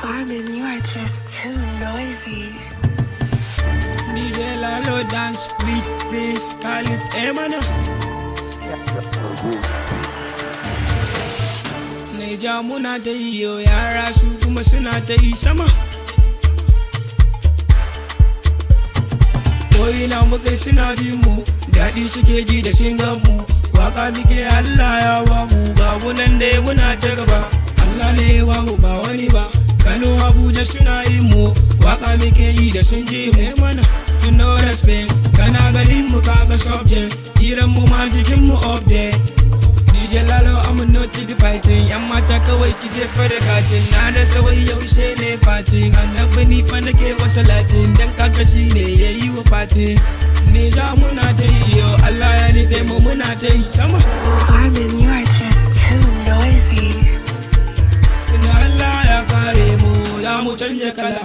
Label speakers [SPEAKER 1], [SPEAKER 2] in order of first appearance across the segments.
[SPEAKER 1] Armin, you are just too noisy.
[SPEAKER 2] Djlalo-dance-ft-prince-khalid-new. Naija muna ta yi yo, yara su kuma suna ta yi sama. Ko'ina muka suna bi mu, daɗi suke ji da sun gan mu. Waka muke Allah ya ba mu, ga munan dai muna ta gaba. Allah ne ya ba mu ba wani ba. Kano Abuja suna yi mu, waka muke yi da sun ji mu mana. You know respect, kana ganin mu kaga subject, iran mu ma jikin mu update. Djlalo I'm not fighting, yan mata kawai ki jefa da katin. Na da sawai yaushe ne fatin, annabi ni fa nake wasa latin, dan kaka shi ne yayi wa fatin. Me za muna ta yi yo, Allah ya nufe mu muna ta yi sama.
[SPEAKER 1] Armin, you are just too noisy.
[SPEAKER 2] Allah ya kare mu, za mu canja kala.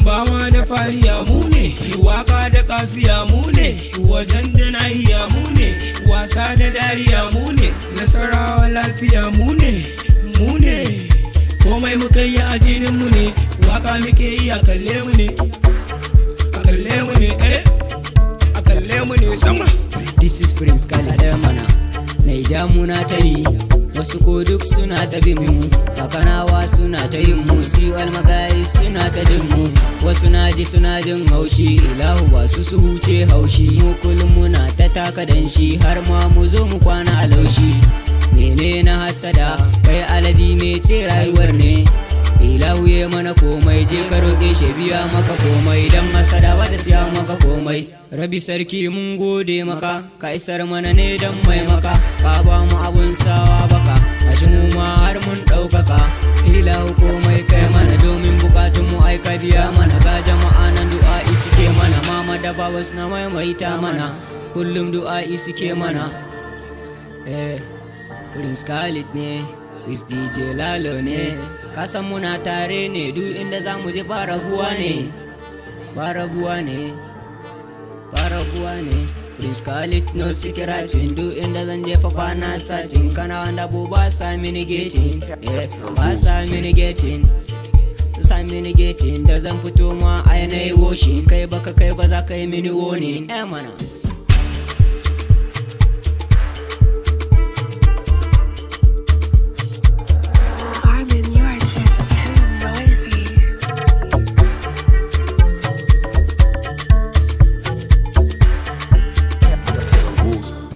[SPEAKER 2] Ba ma da fariya mu ne, waka da kafiya mu ne, wajen da nahiya mu ne, wasa da dariya mu ne, nasarawa lafiya mu ne, mu ne. Komai muka yi a jinin mu ne, waka muke yi a kalle mu ne, a kalle mu ne, a kalle mu ne sama.
[SPEAKER 3] This is Prince Khalid-new mana, Naija muna ta yi, wasu ko duk suna ta bin mu, Bakanawa suna ta yin mu, siwal magayi suna ta din mu, wasu na ji suna jin haushi, ilahu ba su huce haushi, mu kullum muna ta taka danshi, har ma mu zo mu kwana a laushi. Mene na hasada, kai aladi me ce rayuwar ne, ilahu ya mana komai, je ka roƙe shi biya maka komai, dan hasada wada siya maka komai. Rabi sarki mun gode maka, ka isar mana ne dan mai maka, ka ba mu abun sawa baka, kashi mu ma har mun ɗaukaka. Ilahu komai kai mana domin bukatun mu ai ka biya mana, ga jama'a nan du'a'i suke mana, mama da baba suna maimaita mana, kullum du'a'i suke mana. Prince Khalid ne, with Djlalo ne, kasan muna tare ne, duk inda za mu je ba rabuwa ne, ba rabuwa ne, ba rabuwa ne. Prince Khalid no sikiracin, duk inda zan jefa ba na satin, kana wanda ba sa mini gating, ba sa mini gating, sa mini gating, da zan fito ma ai na yi washin, kai baka kai ba za ka yi mini warning, mana.